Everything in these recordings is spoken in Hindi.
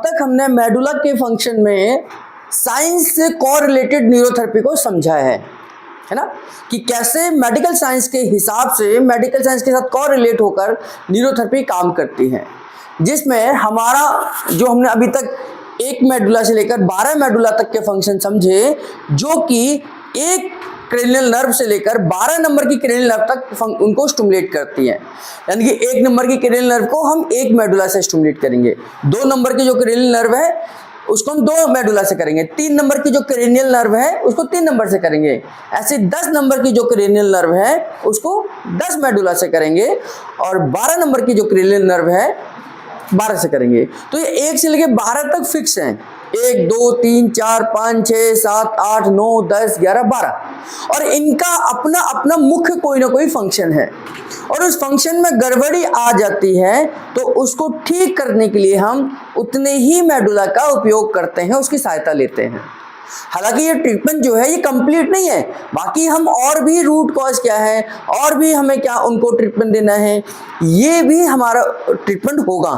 तक हमने मेडुला के फंक्शन में साइंस से कोरिलेटेड न्यूरोथेरेपी को समझा है ना, कि कैसे मेडिकल साइंस के हिसाब से मेडिकल साइंस के साथ कोरिलेट होकर न्यूरोथेरेपी काम करती है, जिसमें हमारा जो हमने अभी तक एक मेडुला से लेकर 12 मेडुला तक के फंक्शन समझे, जो कि एक क्रेनियल नर्व से लेकर 12 नंबर की क्रेनियल नर्व तक उनको स्टिमुलेट करती हैं। यानी कि 1 नंबर की क्रेनियल नर्व को हम एक मेडुला से स्टिमुलेट करेंगे, 2 नंबर की जो क्रेनियल नर्व है उसको हम 2 मेडुला से करेंगे, 3 नंबर की जो क्रेनियल नर्व है उसको 3 नंबर से करेंगे, ऐसे 10 नंबर की जो क्रेनियल नर्व है उसको 10 मेडुला से करेंगे, और 12 नंबर की जो क्रेनियल नर्व है 12 से करेंगे। तो ये 1 से लेकर 12 तक फिक्स हैं, 1 2 3 4 5 6 7 8 9 10 11 12, और इनका अपना अपना मुख्य कोई ना कोई फंक्शन है, और उस फंक्शन में गड़बड़ी आ जाती है तो उसको ठीक करने के लिए हम उतने ही मेडुला का उपयोग करते हैं, उसकी सहायता लेते हैं। हालांकि ये ट्रीटमेंट जो है ये कंप्लीट नहीं है, बाकी हम और भी रूट कॉज क्या है और भी हमें क्या उनको ट्रीटमेंट देना है, ये भी हमारा ट्रीटमेंट होगा।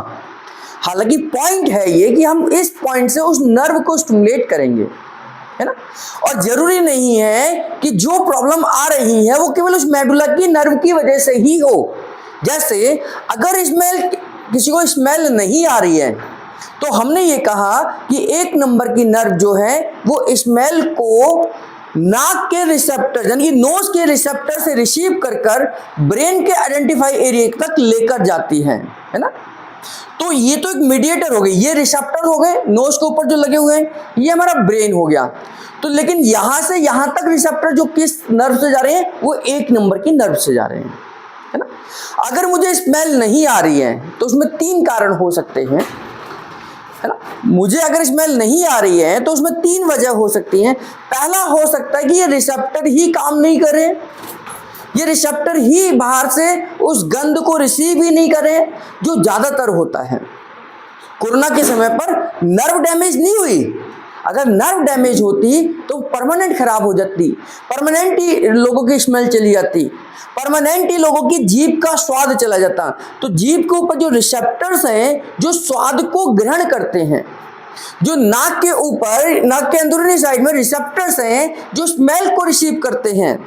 हालांकि पॉइंट है ये कि हम इस पॉइंट से उस नर्व को स्टिमुलेट करेंगे, है ना, और जरूरी नहीं है कि जो प्रॉब्लम आ रही है वो केवल उस मेडुला की नर्व की वजह से ही हो। जैसे अगर किसी को स्मेल नहीं आ रही है तो हमने ये कहा कि 1 नंबर की नर्व जो है वो स्मेल को नाक के रिसेप्टर यानी कि नोज के रिसेप्टर से रिसीव कर ब्रेन के आइडेंटिफाई एरिया तक लेकर जाती है ना। तो ये तो एक मीडिएटर हो गई, ये रिसेप्टर हो गए नोज के ऊपर जो लगे हुए हैं, ये हमारा ब्रेन हो गया। तो लेकिन यहां से यहां तक रिसेप्टर जो किस नर्व से जा रहे हैं वो 1 नंबर की नर्व से जा रहे हैं, है ना। अगर मुझे स्मेल नहीं आ रही है तो उसमें 3 कारण हो सकते हैं, है ना। मुझे अगर स्मेल नहीं आ रही है तो उसमें 3 वजह हो सकती हैं। पहला हो सकता है कि ये रिसेप्टर ही काम नहीं कर रहे, ये रिसेप्टर ही बाहर से उस गंध को रिसीव ही नहीं कर रहे, जो ज्यादातर होता है। कोरोना के समय पर नर्व डैमेज नहीं हुई, अगर नर्व डैमेज होती तो परमानेंट खराब हो जाती, परमानेंट ही लोगों की स्मेल चली जाती, परमानेंट ही लोगों की जीभ का स्वाद चला जाता। तो जीभ के ऊपर जो रिसेप्टर्स हैं जो स्वाद को ग्रहण करते हैं, जो नाक के ऊपर नाक के अंदरूनी साइड में रिसेप्टर्स हैं जो स्मेल को रिसीव करते हैं,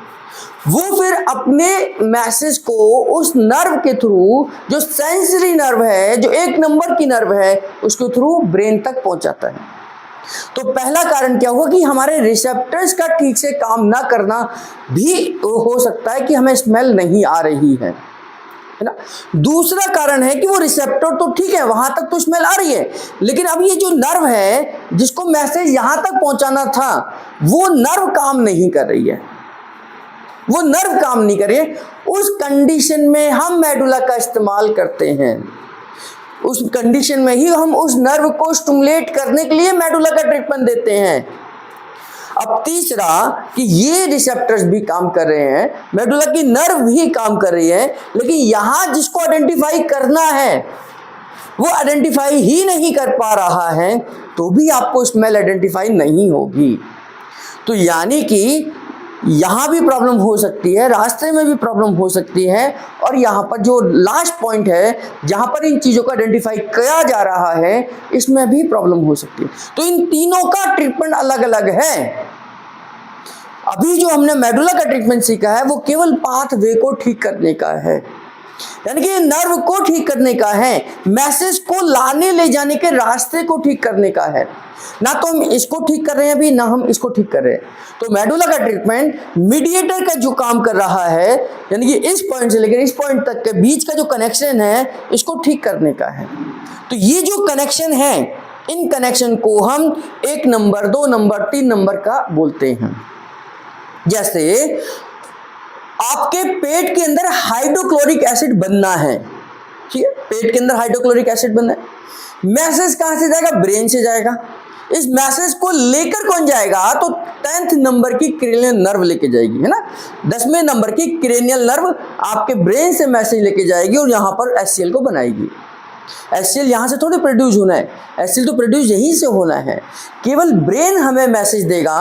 वो फिर अपने मैसेज को उस नर्व के थ्रू, जो सेंसरी नर्व है, जो 1 नंबर की नर्व है, उसके थ्रू ब्रेन तक पहुंचाता है। तो पहला कारण क्या हुआ कि हमारे रिसेप्टर्स का ठीक से काम ना करना भी हो सकता है कि हमें स्मेल नहीं आ रही है ना। दूसरा कारण है कि वो रिसेप्टर तो ठीक है, वहां तक तो स्मेल आ रही है, लेकिन अब ये जो नर्व है जिसको मैसेज यहां तक पहुंचाना था वो नर्व काम नहीं कर रही है, वो नर्व काम नहीं कर रही है। उस कंडीशन में हम मेडुला का इस्तेमाल करते हैं, उस कंडीशन में ही हम उस नर्व को स्टिमुलेट करने के लिए मेडुला का ट्रीटमेंट देते हैं। अब तीसरा कि ये रिसेप्टर्स भी काम कर रहे हैं, मेडुला की नर्व भी काम कर रही है, लेकिन यहां जिसको आइडेंटिफाई करना है वो आइडेंटिफाई ही नहीं कर पा रहा है, तो भी आपको स्मेल आइडेंटिफाई नहीं होगी। तो यानी कि यहां भी प्रॉब्लम हो सकती है, रास्ते में भी प्रॉब्लम हो सकती है, और यहां पर जो लास्ट पॉइंट है जहां पर इन चीजों को आइडेंटिफाई किया जा रहा है इसमें भी प्रॉब्लम हो सकती है। तो इन तीनों का ट्रीटमेंट अलग अलग है। अभी जो हमने मेडुला का ट्रीटमेंट सीखा है वो केवल पाथवे को ठीक करने का है, यानी कि नर्व को ठीक करने का है, मैसेज को लाने ले जाने के रास्ते को ठीक करने का है। ना तो हम इसको ठीक कर रहे हैं अभी, ना हम इसको ठीक कर रहे हैं। तो मेडुला का ट्रीटमेंट मीडिएटर का जो काम कर रहा है, यानी कि इस पॉइंट से लेकर इस पॉइंट तक के बीच का जो कनेक्शन है इसको ठीक करने का है। तो ये जो कनेक्शन है, इन कनेक्शन को हम 1 नंबर 2 नंबर 3 नंबर का बोलते हैं। जैसे आपके पेट के अंदर हाइड्रोक्लोरिक एसिड बनना है, ठीक है, पेट के अंदर हाइड्रोक्लोरिक एसिड बनना है, मैसेज कहां से जाएगा? ब्रेन से जाएगा। इस मैसेज को लेकर कौन जाएगा? तो 10th नंबर की क्रेनियल नर्व लेके जाएगी, है ना। 10वें नंबर की क्रेनियल नर्व आपके ब्रेन से मैसेज लेके जाएगी और यहां पर HCl को बनाएगी। HCl यहां से थोड़ी प्रोड्यूस होना है, HCl तो प्रोड्यूस यहीं से होना है। केवल ब्रेन हमें मैसेज देगा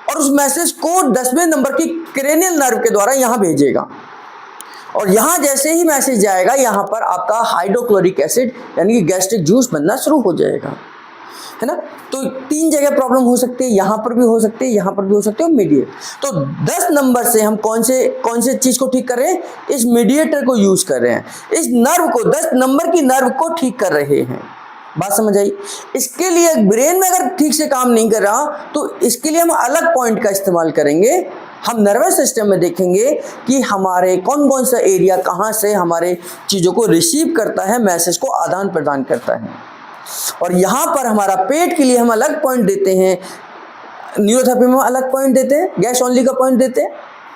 और उस मैसेज को 10वें नंबर की क्रेनियल नर्व के द्वारा यहां भेजेगा, और यहां जैसे ही मैसेज जाएगा यहां पर आपका हाइड्रोक्लोरिक एसिड यानी कि गैस्ट्रिक जूस बनना शुरू हो जाएगा। है ना। तो 3 जगह प्रॉब्लम हो सकती है, यहाँ पर भी हो सकती है, यहाँ पर भी हो सकती है, मीडिएट। तो 10 नंबर से हम कौन से चीज़ को ठीक कर रहे हैं, इस मीडिएटर को यूज कर रहे हैं, इस नर्व को 10 नंबर की नर्व को ठीक कर रहे हैं। बात समझ आई। इसके लिए ब्रेन में अगर ठीक से काम नहीं कर रहा तो इसके लिए हम अलग पॉइंट का इस्तेमाल करेंगे। हम नर्वस सिस्टम में देखेंगे कि हमारे कौन कौन सा एरिया कहाँ से हमारे चीज़ों को रिसीव करता है, मैसेज को आदान प्रदान करता है। और यहाँ पर हमारा पेट के लिए हम अलग पॉइंट देते हैं, न्यूरोथेरेपी में अलग पॉइंट देते हैं, गैस ओनली का पॉइंट देते हैं,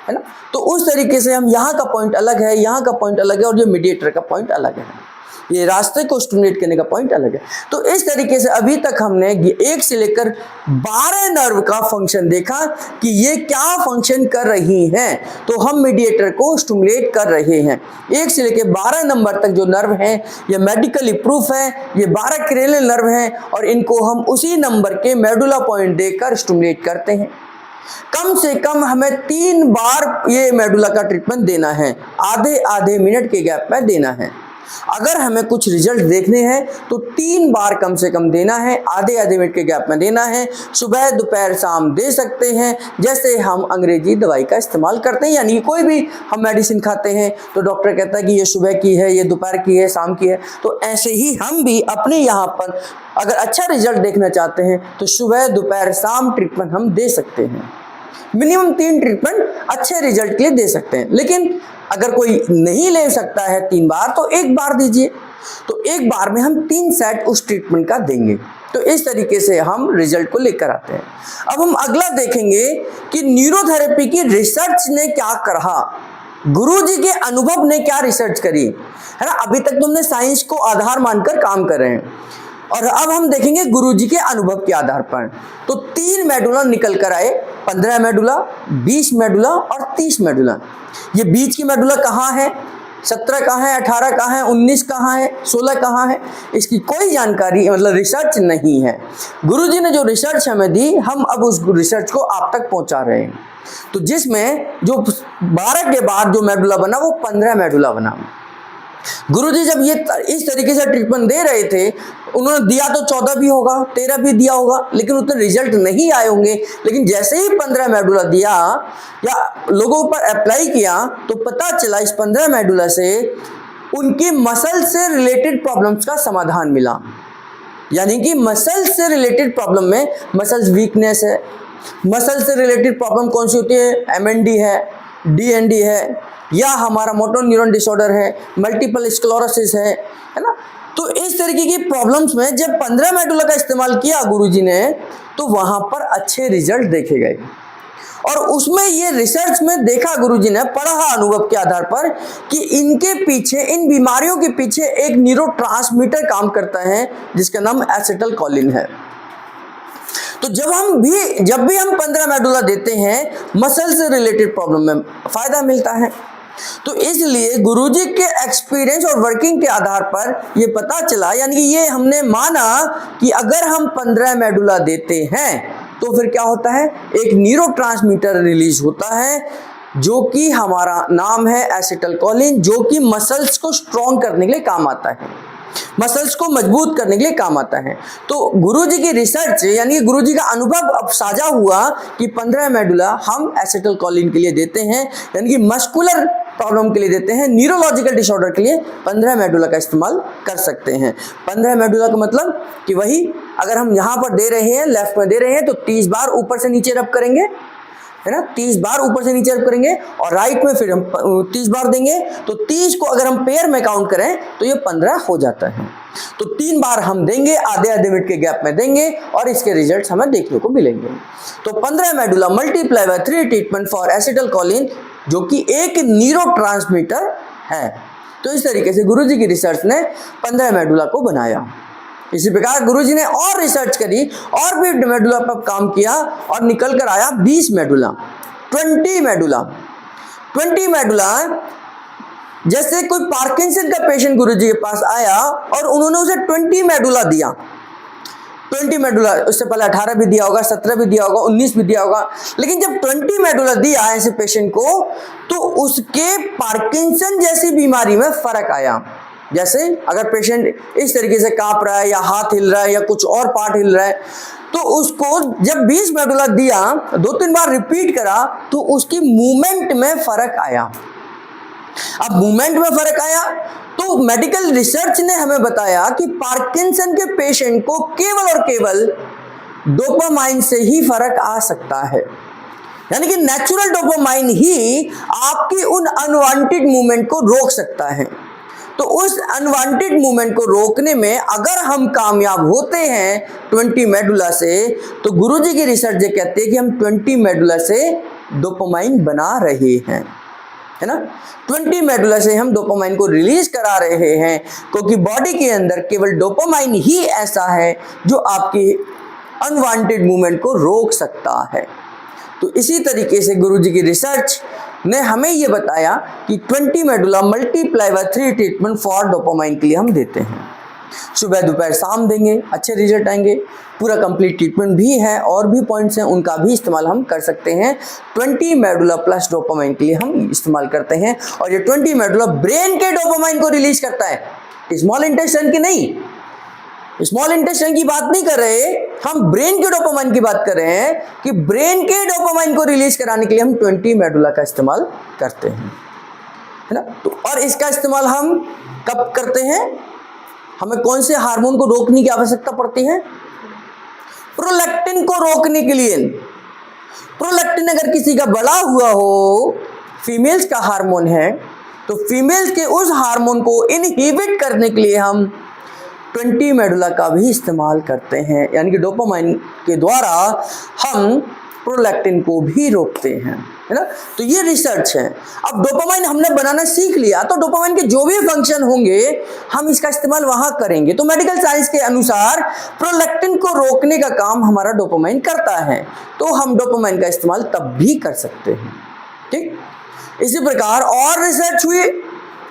है ना। तो उस तरीके से हम यहाँ का पॉइंट अलग है, यहाँ का पॉइंट अलग है, और ये मीडिएटर का पॉइंट अलग है, ये रास्ते को स्टिमुलेट करने का पॉइंट अलग है। तो इस तरीके से अभी तक हमने 1 से लेकर 12 नर्व का फंक्शन देखा कि ये क्या फंक्शन कर रही हैं। तो हम मीडिएटर को स्टिमुलेट कर रहे हैं। 1 से लेकर 12 नंबर तक जो नर्व हैं ये मेडिकली प्रूफ है, ये 12 क्रेनियल नर्व हैं, और इनको हम उसी नंबर के मेडुला पॉइंट देकर स्टिमुलेट करते हैं। कम से कम हमें 3 बार ये मेडुला का ट्रीटमेंट देना है, आधे आधे मिनट के गैप में देना है। अगर हमें कुछ रिजल्ट देखने हैं तो 3 बार कम से कम देना है, आधे आधे मिनट के गैप में देना है। सुबह दोपहर शाम दे सकते हैं, जैसे हम अंग्रेजी दवाई का इस्तेमाल करते हैं। यानी कोई भी हम मेडिसिन खाते हैं तो डॉक्टर कहता है कि ये सुबह की है, ये दोपहर की है, शाम की है। तो ऐसे ही हम भी अपने यहाँ पर अगर अच्छा रिजल्ट देखना चाहते हैं तो सुबह दोपहर शाम ट्रीटमेंट हम दे सकते हैं। मिनिमम 3 ट्रीटमेंट अच्छे रिजल्ट के लिए दे सकते हैं। लेकिन अगर कोई नहीं ले सकता है 3 बार तो 1 बार दीजिए। तो 1 बार में हम 3 सेट उस ट्रीटमेंट का देंगे। तो इस तरीके से हम रिजल्ट को लेकर आते हैं। अब हम अगला देखेंगे कि न्यूरोथेरेपी की रिसर्च ने क्या करा, गुरुजी के अनुभव ने क्या रिसर्च करी, है ना। अभी तक तुमने साइंस को आधार मानकर काम कर रहे हैं, और अब हम देखेंगे गुरुजी के अनुभव के आधार पर। तो 3 मेडुला निकल कर आए, 15 मेडुला, 20 मेडुला और 30 मेडुला। ये बीच की मेडुला कहाँ है, 17 कहाँ है, 18 कहाँ है, 19 कहाँ है, 16 कहाँ है, इसकी कोई जानकारी मतलब रिसर्च नहीं है। गुरुजी ने जो रिसर्च हमें दी, हम अब उस रिसर्च को आप तक पहुंचा रहे हैं। तो जिसमें जो 12 के बाद जो मेडुला बना वो 15 मेडुला बना। गुरुजी जब ये इस तरीके से ट्रीटमेंट दे रहे थे, उन्होंने दिया तो 14 भी होगा, 13 भी दिया होगा, लेकिन उतने रिजल्ट नहीं आए होंगे। लेकिन जैसे ही 15 मेडुला दिया या लोगों पर अप्लाई किया तो पता चला इस 15 मेडुला से उनकी मसल से रिलेटेड प्रॉब्लम्स का समाधान मिला। यानी कि मसल से रिलेटेड प्रॉब्लम में मसल्स वीकनेस है, मसल से रिलेटेड प्रॉब्लम कौन सी होती है, MND है, DND है, या हमारा मोटर न्यूरॉन डिसऑर्डर है, मल्टीपल स्क्लेरोसिस है ना। तो इस तरीके की प्रॉब्लम्स में जब 15 मेडुला का इस्तेमाल किया गुरुजी ने तो वहां पर अच्छे रिजल्ट देखे गए। और उसमें ये रिसर्च में देखा गुरुजी ने, पढ़ा अनुभव के आधार पर, कि इनके पीछे, इन बीमारियों के पीछे एक न्यूरोट्रांसमीटर काम करता है जिसका नाम एसिटाइलकोलिन है। तो जब भी हम 15 मेडुला देते हैं मसल से रिलेटेड प्रॉब्लम में फायदा मिलता है। तो इसलिए गुरुजी के एक्सपीरियंस और वर्किंग के आधार पर ये पता चला, यानी कि ये हमने माना कि अगर हम 15 मेडुला देते हैं तो फिर क्या होता है, एक न्यूरोट्रांसमीटर रिलीज होता है जो कि हमारा नाम है एसिटाइलकोलिन, जो कि मसल्स को स्ट्रॉन्ग करने के लिए काम आता है, मसल्स को मजबूत करने के लिए काम आता है। तो गुरुजी की रिसर्च यानी कि गुरुजी का अनुभव अब साझा हुआ कि 15 मेडुला हम एसिटाइलकोलिन के लिए देते हैं, यानी कि मस्कुलर प्रॉब्लम के लिए देते हैं, न्यूरोलॉजिकल डिसऑर्डर के लिए 15 मेडुला का इस्तेमाल कर सकते हैं। 15 मेडुला का मतलब कि वही अगर हम यहाँ पर दे रहे हैं, लेफ्ट में दे रहे हैं तो 30 बार ऊपर से नीचे रब करेंगे, है ना, 30 बार ऊपर से नीचे रब करेंगे, और राइट में फिर हम 30 बार देंगे। तो 30 को अगर हम पेयर में काउंट करें तो ये 15 हो जाता है। तो 3 बार हम देंगे, आधे आधे मिनट के गैप में देंगे, और इसके रिजल्ट्स हमें देखने को मिलेंगे। तो 15 medulla multiply by 3 treatment for acetylcholine, जो कि एक न्यूरोट्रांसमीटर है। तो इस तरीके से गुरुजी की रिसर्च ने 15 मेडुला को बनाया। इसी प्रकार गुरुजी ने और रिसर्च करी और भी मेडुला पर काम किया और निकल कर आया 20 मेडुला, 20 मेडुला। 20 मेडुला, जैसे कोई पार्किंसन का पेशेंट गुरुजी के पास आया और उन्होंने उसे 20 मेडुला दिया। 20 मेडुला, उससे पहले 18 भी दिया होगा, 17 भी दिया होगा, 19 भी दिया होगा, लेकिन जब 20 मेडुला दिया ऐसे पेशेंट को तो उसके पार्किंसन जैसी बीमारी में फर्क आया। जैसे अगर पेशेंट इस तरीके से कांप रहा है या हाथ हिल रहा है या कुछ और पार्ट हिल रहा है, तो उसको जब 20 मेडुला दिया, 2-3 बार रिपीट करा, तो उसकी मूवमेंट में फर्क आया। अब मूवमेंट में फर्क आया तो मेडिकल रिसर्च ने हमें बताया कि पार्किंसन के पेशेंट को केवल और केवल डोपामाइन से ही फर्क आ सकता है, यानी कि नेचुरल डोपामाइन ही आपकी उन अनवांटेड मूवमेंट को रोक सकता है। तो उस अनवांटेड मूवमेंट को रोकने में अगर हम कामयाब होते हैं 20 मेडुला से, तो गुरुजी की रिसर्च ये कहते हैं कि हम 20 मेडुला से डोपामाइन बना रहे हैं, है ना। 20 मेडुला से हम डोपामाइन को रिलीज करा रहे हैं, क्योंकि बॉडी के अंदर केवल डोपामाइन ही ऐसा है जो आपकी अनवांटेड मूवमेंट को रोक सकता है। तो इसी तरीके से गुरुजी की रिसर्च ने हमें यह बताया कि 20 medulla multiply by 3 treatment for dopamine के लिए हम देते हैं। सुबह दोपहर शाम देंगे, अच्छे रिजल्ट आएंगे। पूरा कंप्लीट ट्रीटमेंट भी है और भी पॉइंट्स हैं, उनका भी इस्तेमाल हम कर सकते हैं। 20 मेडुला प्लस डोपामाइन के लिए हम इस्तेमाल करते हैं, और ये 20 मेडुला ब्रेन के डोपामाइन को रिलीज करता है, स्मॉल इंटेस्टाइन की नहीं। स्मॉल इंटेस्टाइन की बात नहीं कर रहे, हम ब्रेन के डोपामाइन की बात कर रहे हैं कि ब्रेन के डोपामाइन को रिलीज कराने के लिए हम 20 मेडुला का इस्तेमाल करते हैं, है ना। तो और इसका इस्तेमाल हम कब करते हैं? हमें कौन से हार्मोन को रोकने की आवश्यकता पड़ती है? प्रोलैक्टिन को रोकने के लिए। प्रोलैक्टिन अगर किसी का बढ़ा हुआ हो, फीमेल्स का हार्मोन है, तो फीमेल्स के उस हार्मोन को इनहिबिट करने के लिए हम 20 मेडुला का भी इस्तेमाल करते हैं, यानी कि डोपामाइन के द्वारा हम प्रोलैक्टिन को भी रोकते हैं, है ना। तो ये रिसर्च है। अब डोपामाइन हमने बनाना सीख लिया, तो डोपामाइन के जो भी फंक्शन होंगे हम इसका इस्तेमाल वहां करेंगे। तो मेडिकल साइंस के अनुसार प्रोलैक्टिन को रोकने का काम हमारा डोपामाइन करता है, तो हम डोपामाइन का इस्तेमाल तब भी कर सकते हैं, ठीक। इसी प्रकार और रिसर्च हुई,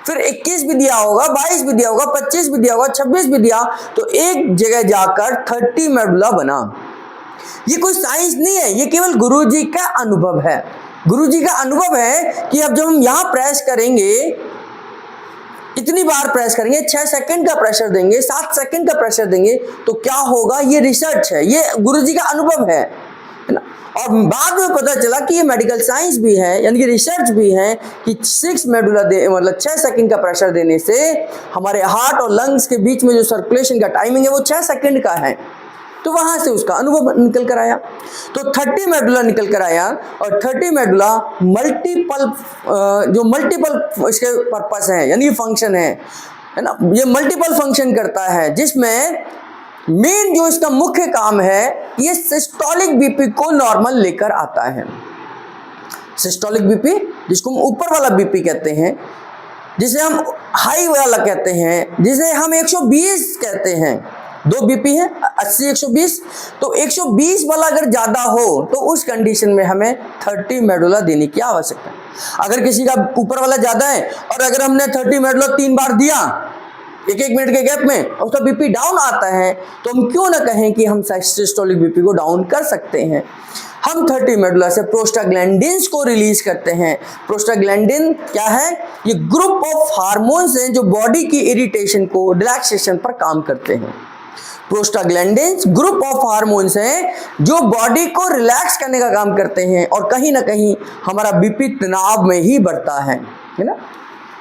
फिर 21 भी दिया होगा, 22 भी दिया होगा, 25 भी दिया होगा, 26 भी दिया, तो एक जगह जाकर 30 मेडुला बना। ये कोई साइंस नहीं है, ये केवल गुरुजी का अनुभव है। गुरुजी का अनुभव है कि अब जब हम यहां प्रेस करेंगे, इतनी बार प्रेस करेंगे, 6 सेकंड का प्रेशर देंगे, 7 सेकंड का प्रेशर देंगे, तो क्या होगा, ये रिसर्च है, ये गुरुजी का अनुभव है ना। और बाद में पता चला कि ये मेडिकल साइंस भी है, यानी कि रिसर्च भी है कि 6 मेडुला मतलब 6 सेकंड का प्रेशर देने से हमारे हार्ट और लंग्स के बीच में जो सर्कुलेशन का टाइमिंग है वो 6 सेकंड का है। तो वहां से उसका अनुभव निकल कर आया, तो 30 मेडुला निकल कर आया, और 30 मेडुला मल्टीपल जो मल्टीपल इसके पर्पस है, यानी फंक्शन है ना, ये मल्टीपल फंक्शन करता है, जिसमें मेन जो इसका मुख्य काम है, ये सिस्टोलिक बीपी को नॉर्मल लेकर आता है। सिस्टोलिक बीपी, जिसको हम ऊपर वाला बीपी कहते हैं, जिसे हम हाई वाला कहते हैं, जिसे हम 120 कहते हैं। 2 बीपी है, 80 120, तो 120 वाला अगर ज्यादा हो तो उस कंडीशन में हमें 30 मेडुला देने की आवश्यकता है। अगर किसी का ऊपर वाला ज्यादा है और अगर हमने 30 मेडुला 3 बार दिया 1-1 मिनट के गैप में, और उसका बीपी डाउन आता है, तो हम क्यों ना कहें कि हम सिस्टोलिक बीपी को डाउन कर सकते हैं। हम 30 मेडुला से प्रोस्टाग्लैंडिन्स को रिलीज करते हैं। प्रोस्टाग्लैंडिन क्या है? ये ग्रुप ऑफ हार्मोन्स हैं जो बॉडी की इरिटेशन को, रिलैक्सेशन पर काम करते हैं। प्रोस्टाग्लैंडिन्स ग्रुप ऑफ हार्मोन्स हैं जो बॉडी को रिलैक्स करने का काम करते हैं, और कहीं ना कहीं हमारा बीपी तनाव में ही बढ़ता है ना।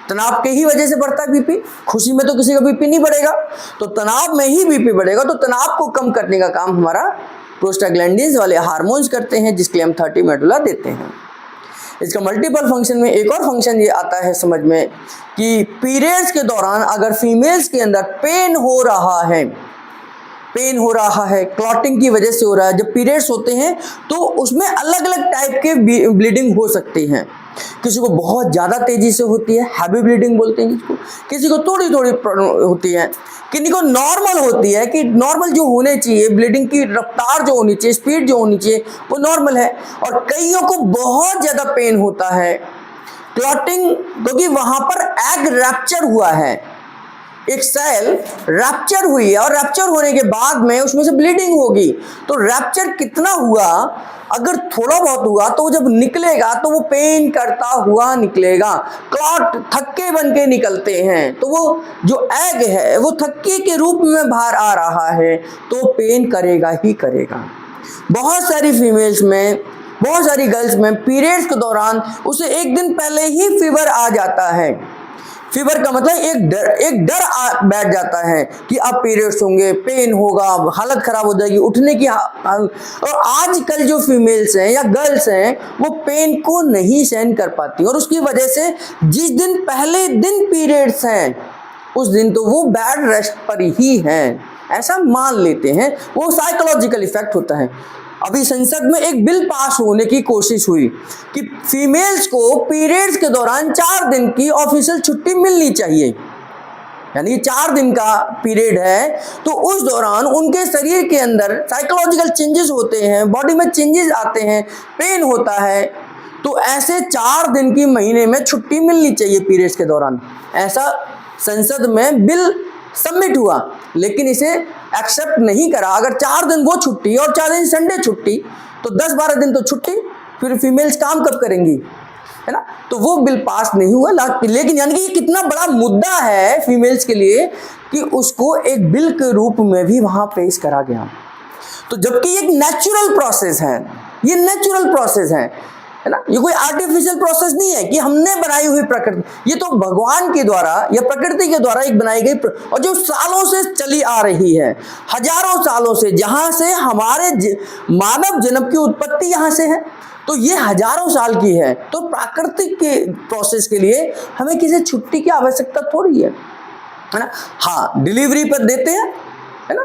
तनाव के ही वजह से बढ़ता है बीपी, खुशी में तो किसी का बीपी नहीं बढ़ेगा, तो तनाव में ही बीपी बढ़ेगा। तो तनाव को कम करने का काम हमारा प्रोस्टाग्लैंडिन्स वाले हार्मोन्स करते हैं, जिसके लिए हम 30 मेडुला देते हैं। इसका मल्टीपल फंक्शन में एक और फंक्शन ये आता है समझ में कि पीरियड्स के दौरान अगर फीमेल्स के अंदर पेन हो रहा है, क्लॉटिंग की वजह से हो रहा है, जब पीरियड्स होते हैं तो उसमें अलग अलग टाइप के ब्लीडिंग हो सकती हैं। किसी को बहुत ज़्यादा तेज़ी से होती है, हैवी ब्लीडिंग बोलते हैं जिसको, किसी को थोड़ी थोड़ी होती है, किसी को नॉर्मल होती है, कि नॉर्मल जो होने चाहिए, ब्लीडिंग की रफ्तार जो होनी चाहिए, स्पीड जो होनी चाहिए वो नॉर्मल है, और कईयों को बहुत ज़्यादा पेन होता है क्लॉटिंग, क्योंकि वहाँ पर एग रैप्चर हुआ है। एक सेल रैप्चर हुई है और रैप्चर होने के बाद में उसमें से ब्लीडिंग होगी, तो रैप्चर कितना हुआ, अगर थोड़ा बहुत हुआ तो जब निकलेगा तो वो पेन करता हुआ निकलेगा। क्लॉट थक्के बन के निकलते हैं, तो वो जो एग है वो थक्के के रूप में बाहर आ रहा है, तो पेन करेगा ही करेगा। बहुत सारी फीमेल्स में, बहुत सारी गर्ल्स में पीरियड्स के दौरान उसे एक दिन पहले ही फीवर आ जाता है। फीवर का मतलब एक डर बैठ जाता है कि अब पीरियड्स होंगे, पेन होगा, हालत खराब हो जाएगी, उठने की और आजकल जो फीमेल्स हैं या गर्ल्स हैं वो पेन को नहीं सहन कर पाती, और उसकी वजह से जिस दिन पहले दिन पीरियड्स हैं उस दिन तो वो बेड रेस्ट पर ही हैं, ऐसा मान लेते हैं। वो साइकोलॉजिकल इफेक्ट होता है। अभी संसद में एक बिल पास होने की कोशिश हुई कि फीमेल्स को पीरियड्स के दौरान 4 दिन की ऑफिशियल छुट्टी मिलनी चाहिए, यानी 4 दिन का पीरियड है तो उस दौरान उनके शरीर के अंदर साइकोलॉजिकल चेंजेस होते हैं, बॉडी में चेंजेस आते हैं, पेन होता है, तो ऐसे 4 दिन की महीने में छुट्टी मिलनी चाहिए पीरियड्स के दौरान। ऐसा संसद में बिल सबमिट हुआ, लेकिन इसे एक्सेप्ट नहीं करा। अगर 4 दिन वो छुट्टी और 4 दिन संडे छुट्टी, तो 10-12 दिन तो छुट्टी, फिर फीमेल्स काम कब करेंगी, है ना? तो वो बिल पास नहीं हुआ। लेकिन यानी कि ये कितना बड़ा मुद्दा है फीमेल्स के लिए कि उसको एक बिल के रूप में भी वहां पेश करा गया। तो जबकि एक नेचुरल प्रोसेस है, ये नेचुरल प्रोसेस है ना, ये कोई आर्टिफिशियल प्रोसेस नहीं है कि हमने बनाई हुई प्रकृति, ये तो भगवान के द्वारा या प्रकृति के द्वारा एक बनाई गई और जो सालों से चली आ रही है, हजारों सालों से, जहां से हमारे मानव जन्म की उत्पत्ति यहां से है, तो ये हजारों साल की है। तो प्राकृतिक के प्रोसेस के लिए हमें किसी छुट्टी की आवश्यकता थोड़ी है ना। हाँ, डिलीवरी पर देते हैं, है ना,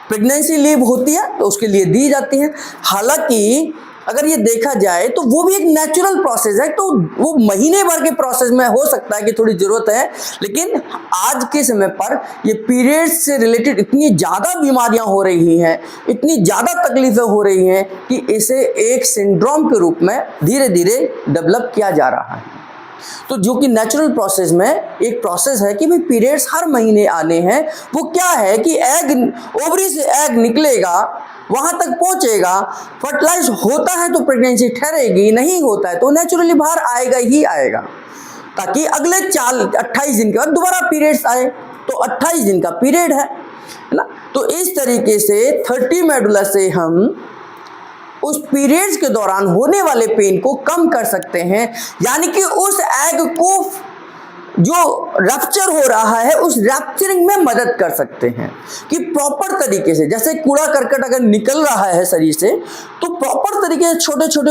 प्रेगनेंसी लीव होती है तो उसके लिए दी जाती है। हालांकि अगर ये देखा जाए तो वो भी एक नेचुरल प्रोसेस है, तो वो महीने भर के प्रोसेस में हो सकता है कि थोड़ी जरूरत है, लेकिन आज के समय पर ये पीरियड्स से रिलेटेड इतनी ज़्यादा बीमारियां हो रही हैं, इतनी ज़्यादा तकलीफें हो रही हैं कि इसे एक सिंड्रोम के रूप में धीरे धीरे डेवलप किया जा रहा है। तो जो कि नेचुरल प्रोसेस में एक प्रोसेस है कि भाई पीरियड्स हर महीने आने हैं। वो क्या है कि एग, ओवरी से एग निकलेगा, वहां तक पहुंचेगा, फर्टिलाइज होता है तो प्रेगनेंसी ठहरेगी, नहीं होता है तो नेचुरली बाहर आएगा ही आएगा, ताकि अगले 28 दिन के बाद दोबारा पीरियड्स आए। तो 28 दिन का पीरियड है ना। तो इस तरीके से 30 मेडुला से हम उस पीरियड्स के दौरान होने वाले पेन को कम कर सकते हैं, यानी कि उस एग को जो रप्चर हो रहा है उस रप्चरिंग में मदद कर सकते हैं कि प्रॉपर तरीके से, जैसे कूड़ा करकट अगर निकल रहा है शरीर से तो प्रॉपर तरीके से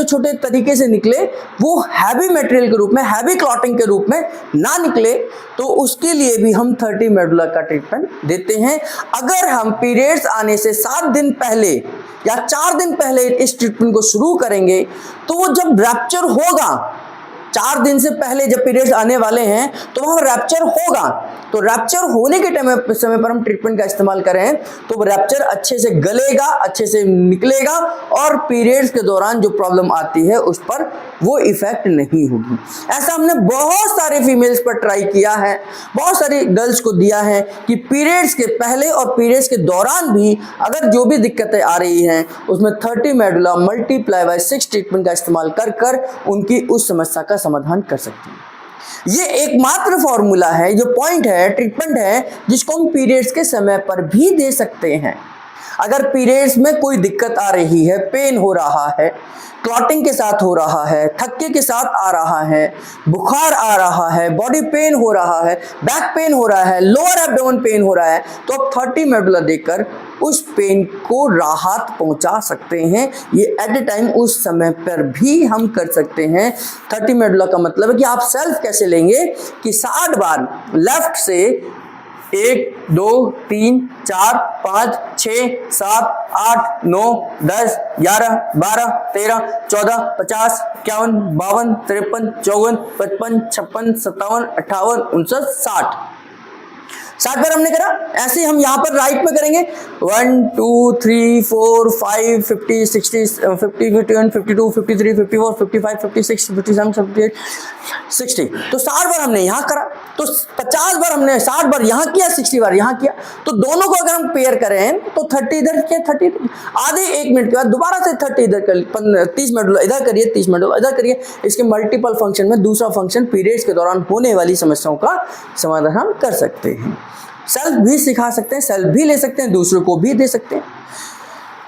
छोटे तरीके से निकले, वो हैवी मटेरियल के रूप में, हैवी क्लॉटिंग के रूप में ना निकले। तो उसके लिए भी हम 30 मेडुला का ट्रीटमेंट देते हैं। अगर हम पीरियड्स आने से 7 दिन पहले या 4 दिन पहले इस ट्रीटमेंट को शुरू करेंगे तो वो जब रैप्चर होगा, 4 दिन से पहले जब पीरियड्स आने वाले हैं तो वहाँ रैप्चर होगा, तो रैप्चर होने के समय पर हम ट्रीटमेंट का इस्तेमाल करें तो रैप्चर अच्छे से गलेगा, अच्छे से निकलेगा और पीरियड्स के दौरान जो प्रॉब्लम आती है उस पर वो इफेक्ट नहीं होगी। ऐसा हमने बहुत सारे फीमेल्स पर ट्राई किया है, बहुत सारी गर्ल्स को दिया है कि पीरियड्स के पहले और पीरियड्स के दौरान भी अगर जो भी दिक्कतें आ रही हैं उसमें 30 मेडुला मल्टीप्लाई बाय 6 ट्रीटमेंट का इस्तेमाल कर उनकी उस समस्या का समाधान कर सकते हैं। ये एकमात्र फॉर्मूला है, जो पॉइंट है, ट्रीटमेंट है जिसको हम पीरियड्स के समय पर भी दे सकते हैं। अगर पीरियड्स में कोई दिक्कत आ रही है, पेन हो रहा है, क्लॉटिंग के साथ हो रहा है, थक्के के साथ आ रहा है, बुखार आ रहा है, बॉडी पेन हो रहा है, बैक पेन हो रहा है, लोअर एब्डोमेन पेन हो रहा है, तो आप 30 मेडुला देकर उस पेन को राहत पहुंचा सकते हैं। ये एट ए टाइम उस समय पर भी हम कर सकते हैं। 30 मेडुला का मतलब है कि आप सेल्फ कैसे लेंगे कि 60 बार लेफ्ट से 1 2 3 4 5 6 7 8 9 10 11 12 13 14 50 51 52 53 54 55 56 57 58 59 60 60 बार हमने करा। ऐसे ही हम यहाँ पर राइट में करेंगे 1 2 3 4 5 50 60 50 51 52 53 54 55 56 57 58 60। तो 60 बार हमने यहाँ करा, तो 50 बार हमने 60 बार यहाँ किया, 60 बार यहाँ किया। तो दोनों को अगर हम पेयर करें तो 30 इधर किया, 30 आधे 1 मिनट के बाद दोबारा से 30 इधर कर 30 मिनट इधर करिए, 30 मिनट इधर करिए। इसके मल्टीपल फंक्शन में दूसरा फंक्शन पीरियड्स के दौरान होने वाली समस्याओं का समाधान हम कर सकते हैं। सेल्फ भी सिखा सकते हैं, सेल्फ भी ले सकते हैं, दूसरों को भी दे सकते हैं।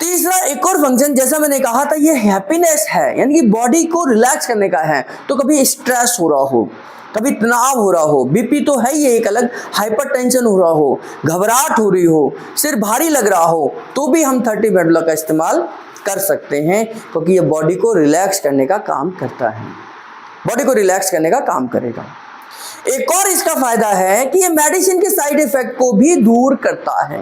तीसरा एक और फंक्शन जैसा मैंने कहा था, ये हैप्पीनेस है, यानी कि बॉडी को रिलैक्स करने का है। तो कभी स्ट्रेस हो रहा हो, कभी तनाव हो रहा हो, बीपी तो है ही एक अलग, हाइपरटेंशन हो रहा हो, घबराहट हो रही हो, सिर भारी लग रहा हो, तो भी हम 30 मेडुला का इस्तेमाल कर सकते हैं, क्योंकि ये बॉडी को रिलैक्स करने का काम करता है, बॉडी को रिलैक्स करने का काम करेगा। एक और इसका फायदा है कि ये मेडिसिन के साइड इफेक्ट को भी दूर करता है।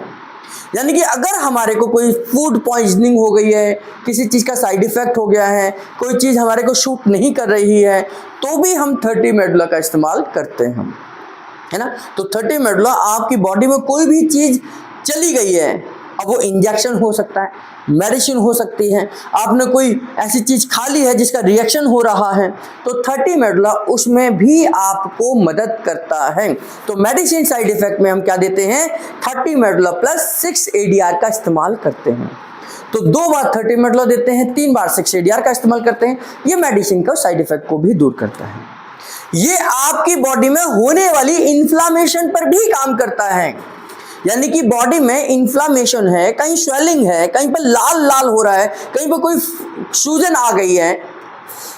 यानी कि अगर हमारे को कोई फूड पॉइजनिंग हो गई है, किसी चीज़ का साइड इफेक्ट हो गया है, कोई चीज़ हमारे को शूट नहीं कर रही है, तो भी हम 30 मेडुला का इस्तेमाल करते हैं, है ना। तो 30 मेडुला आपकी बॉडी में कोई भी चीज़ चली गई है, अब वो इंजेक्शन हो सकता है, मेडिसिन हो सकती है, आपने कोई ऐसी चीज़ खा ली है जिसका रिएक्शन हो रहा है, तो 30 मेडुला उसमें भी आपको मदद करता है। तो मेडिसिन साइड इफेक्ट में हम क्या देते हैं, 30 मेडुला प्लस 6 ADR का इस्तेमाल करते हैं। तो 2 बार 30 मेडुला देते हैं, 3 बार 6 ADR का इस्तेमाल करते हैं। ये मेडिसिन का साइड इफेक्ट को भी दूर करता है। ये आपकी बॉडी में होने वाली इन्फ्लामेशन पर भी काम करता है। यानी कि बॉडी में इन्फ्लामेशन है, कहीं स्वेलिंग है, कहीं पर लाल लाल हो रहा है, कहीं पर कोई सूजन आ गई है,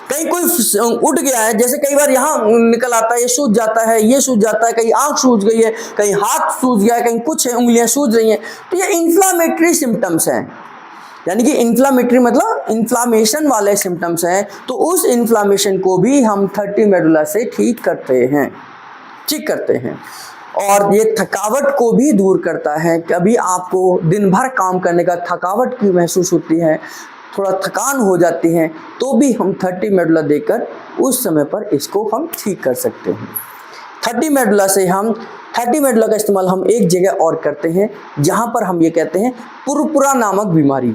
कहीं कोई उठ गया है, जैसे कई बार यहाँ निकल आता है, ये सूज जाता है, ये सूज जाता है, कहीं आंख सूज गई है, कहीं हाथ सूज गया है, कहीं कुछ है, उंगलियां सूज रही हैं, तो ये इन्फ्लामेटरी सिम्टम्स हैं। यानी कि इन्फ्लामेटरी मतलब इन्फ्लामेशन वाले सिम्टम्स हैं। तो उस इन्फ्लामेशन को भी हम 30 मेडुला से ठीक करते हैं। और ये थकावट को भी दूर करता है। कभी आपको दिन भर काम करने का थकावट की महसूस होती है, थोड़ा थकान हो जाती है, तो भी हम 30 मेडुला देकर उस समय पर इसको हम ठीक कर सकते हैं। 30 मेडुला का इस्तेमाल हम एक जगह और करते हैं, जहाँ पर हम ये कहते हैं पुरपुरा नामक बीमारी,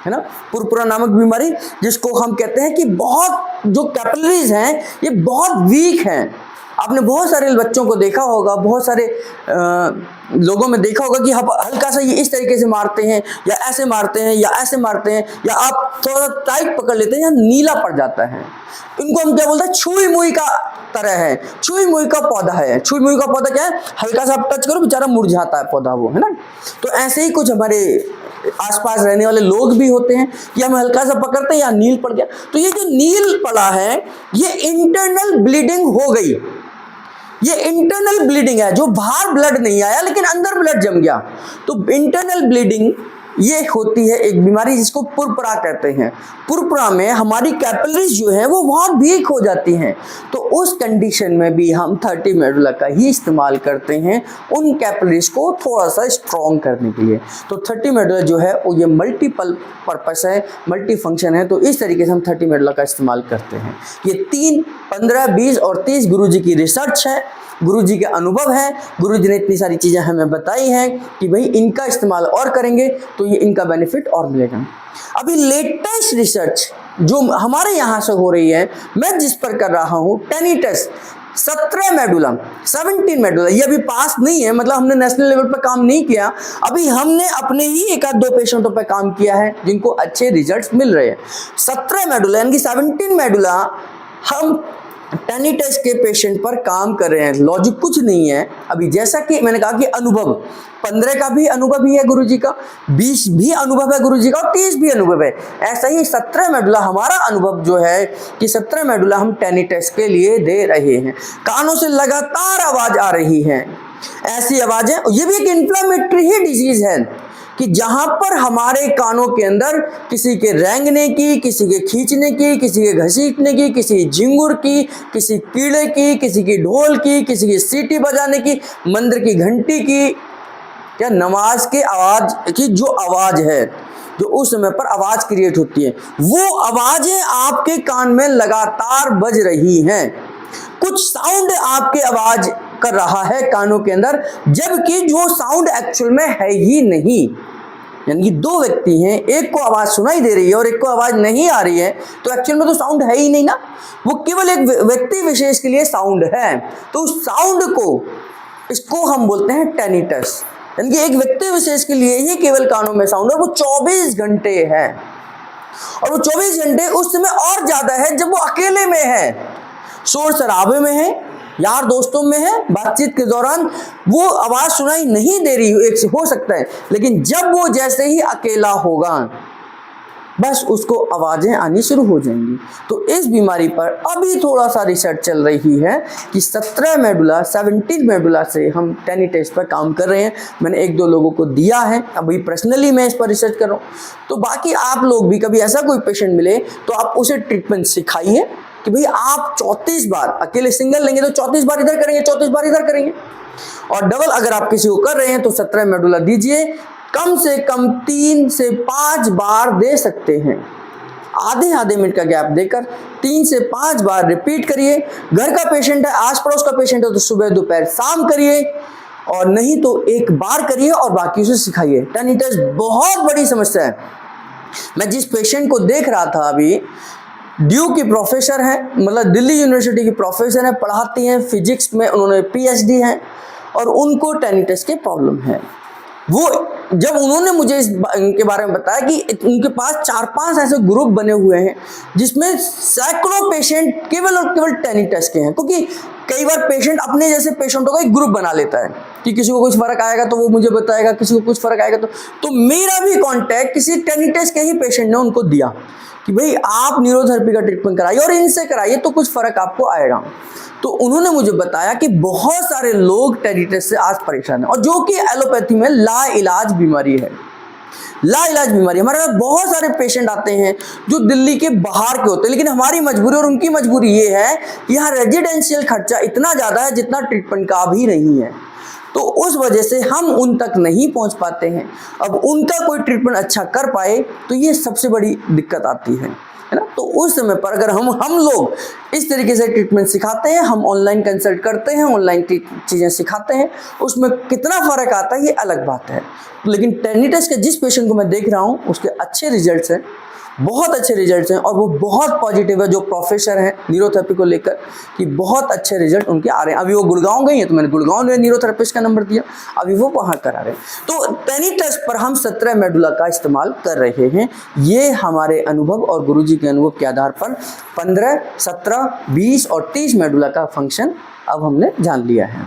है ना। पुरपुरा नामक बीमारी जिसको हम कहते हैं कि बहुत जो कैपिलरीज हैं ये बहुत वीक हैं। आपने बहुत सारे बच्चों को देखा होगा, बहुत सारे लोगों में देखा होगा कि हल्का सा ये इस तरीके से मारते हैं, या ऐसे मारते हैं, या ऐसे मारते हैं, या आप थोड़ा टाइट पकड़ लेते हैं, या नीला पड़ जाता है। इनको हम क्या बोलते हैं, छुई मुई का तरह है, छुई मुई का पौधा है। छुई मुई का पौधा क्या है, हल्का सा आप टच करो बेचारा मुरझाता है पौधा वो, है ना। तो ऐसे ही कुछ हमारे आसपास रहने वाले लोग भी होते हैं कि हम हल्का सा पकड़ते हैं या नील पड़ गया। तो ये जो नील पड़ा है ये इंटरनल ब्लीडिंग हो गई, ये इंटरनल ब्लीडिंग है, जो बाहर ब्लड नहीं आया लेकिन अंदर ब्लड जम गया। तो इंटरनल ब्लीडिंग ये होती है एक बीमारी जिसको पुरपुरा कहते हैं। पुरपुरा में हमारी कैपिलरीज जो है वो बहुत वीक हो जाती हैं। तो उस कंडीशन में भी हम 30 मेडुला का ही इस्तेमाल करते हैं उन कैपिलरीज को थोड़ा सा स्ट्रॉन्ग करने के लिए। तो 30 मेडुला जो है वो ये मल्टीपल पर्पस है, मल्टी फंक्शन है। तो इस तरीके से हम 30 मेडुला का इस्तेमाल करते हैं। ये 3, 15, 20 और 30 गुरुजी की रिसर्च है, गुरुजी के अनुभव है। गुरुजी ने इतनी सारी चीज़ें हमें बताई हैं कि भाई इनका इस्तेमाल और करेंगे तो ये इनका बेनिफिट और मिलेगा। अभी लेटेस्ट रिसर्च जो हमारे यहाँ से हो रही है, मैं जिस पर कर रहा हूँ, टेनिटस 17 मेडुला 17 मेडुला, ये अभी पास नहीं है, मतलब हमने नेशनल लेवल पर काम नहीं किया। अभी हमने अपने ही 1-2 पेशेंटों पर काम किया है जिनको अच्छे रिजल्ट्स मिल रहे हैं। 17 मेडुला यानी कि 17 मेडुला हम टेनिटस के पेशेंट पर काम कर रहे हैं। लॉजिक कुछ नहीं है। अभी जैसा कि मैंने कहा कि अनुभव 15 का भी अनुभव ही है गुरुजी का, 20 भी अनुभव है गुरुजी का और 30 भी अनुभव है। ऐसा ही 17 मेडुला हमारा अनुभव जो है कि 17 मेडुला हम टेनिटस के लिए दे रहे हैं। कानों से लगातार आवाज आ रही है, ऐसी आवाजें, ये भी एक इन्फ्लेमेटरी ही डिजीज है कि जहां पर हमारे कानों के अंदर किसी के रेंगने की, किसी के खींचने की, किसी के घसीटने की, किसी झिंगुर की, किसी कीड़े की, किसी की ढोल की, किसी की सीटी बजाने की, मंदिर की घंटी की, या नमाज के आवाज की जो आवाज है, जो उस समय पर आवाज क्रिएट होती है, वो आवाजें आपके कान में लगातार बज रही हैं। कुछ साउंड आपके आवाज कर रहा है कानों के अंदर, जबकि जो साउंड एक्चुअल में है ही नहीं। यानी कि दो व्यक्ति हैं, एक को आवाज सुनाई दे रही है और एक को आवाज नहीं आ रही है, तो एक्चुअल में तो साउंड है ही नहीं ना, वो केवल एक व्यक्ति विशेष के लिए साउंड है। तो उस साउंड को, इसको हम बोलते हैं टेनिटस। यानी कि एक व्यक्ति विशेष के लिए ही केवल कानों में साउंड है, वो 24 घंटे है। और वो 24 घंटे उस समय और ज्यादा है जब वो अकेले में है, शोर शराबे में है, यार दोस्तों में है, बातचीत के दौरान वो आवाज सुनाई नहीं दे रही हो सकता है, लेकिन जब वो जैसे ही अकेला होगा बस उसको आवाजें आनी शुरू हो जाएंगी। तो इस बीमारी पर अभी थोड़ा सा रिसर्च चल रही है कि 17 मेडुला से हम टेनिटस पर काम कर रहे हैं। मैंने 1-2 लोगों को दिया है, अभी पर्सनली मैं इस पर रिसर्च कर रहा हूँ। तो बाकी आप लोग भी कभी ऐसा कोई पेशेंट मिले तो आप उसे ट्रीटमेंट सिखाइए कि भाई आप 34 बार, अकेले सिंगल लेंगे तो 34 बार इधर करेंगे, 34 बार इधर करेंगे, और डबल अगर आप किसी को कर रहे हैं तो 17 मेडुला दीजिए। कम से कम 3 से 5 बार दे सकते हैं, आधे मिनट का गैप देकर 3 से 5 बार रिपीट करिए। घर का पेशेंट है, आस पड़ोस का पेशेंट है तो सुबह दोपहर शाम करिए, और नहीं तो एक बार करिए और बाकी उसे सिखाइए। टेनिटस बहुत बड़ी समस्या है। मैं जिस पेशेंट को देख रहा था अभी, ड्यू की प्रोफेसर है, मतलब दिल्ली यूनिवर्सिटी की प्रोफेसर है, पढ़ाती हैं फिजिक्स में, उन्होंने PhD है और उनको टेनिटस के प्रॉब्लम है। वो जब उन्होंने मुझे इनके बारे में बताया कि उनके पास 4-5 ऐसे ग्रुप बने हुए हैं जिसमें सैकड़ों पेशेंट केवल और केवल टेनिटस के हैं, क्योंकि कई बार पेशेंट अपने जैसे पेशेंटों का एक ग्रुप बना लेता है कि किसी को कुछ फर्क आएगा तो वो मुझे बताएगा, किसी को कुछ फर्क आएगा तो मेरा भी कांटेक्ट किसी टेनिटस के ही पेशेंट ने उनको दिया कि भाई आप न्यूरोथेरेपी का ट्रीटमेंट कराइए और इनसे कराइए तो कुछ फर्क आपको आएगा। तो उन्होंने मुझे बताया कि बहुत सारे लोग टेनिटस से आज परेशान हैं, और जो कि एलोपैथी में लाइलाज बीमारी है। लाइलाज बीमारी, हमारे पास बहुत सारे पेशेंट आते हैं जो दिल्ली के बाहर के होते हैं, लेकिन हमारी मजबूरी और उनकी मजबूरी ये है कि यहाँ रेजिडेंशियल खर्चा इतना ज़्यादा है जितना ट्रीटमेंट का भी नहीं है, तो उस वजह से हम उन तक नहीं पहुँच पाते हैं। अब उनका कोई ट्रीटमेंट अच्छा कर पाए तो ये सबसे बड़ी दिक्कत आती है ना। तो उस समय पर अगर हम लोग इस तरीके से ट्रीटमेंट सिखाते हैं, हम ऑनलाइन कंसल्ट करते हैं, ऑनलाइन चीज़ें सिखाते हैं, उसमें कितना फ़र्क आता है ये अलग बात है। लेकिन टेनिटस के जिस पेशेंट को मैं देख रहा हूँ उसके अच्छे रिजल्ट्स हैं, बहुत अच्छे रिजल्ट्स हैं, और वो बहुत पॉजिटिव है जो प्रोफेसर हैं न्यूरोथेरेपी को लेकर कि बहुत अच्छे रिजल्ट उनके आ रहे हैं। अभी वो गुड़गांव गई हैं तो मैंने गुड़गांव में न्यूरोथेरेपिस्ट का नंबर दिया, अभी वो वहाँ करा रहे हैं। तो टेनिटस पर हम 17 मेडुला का इस्तेमाल कर रहे हैं। ये हमारे अनुभव और गुरुजी के अनुभव के आधार पर 15, 17, 20 और 30 मेडुला का फंक्शन अब हमने जान लिया है।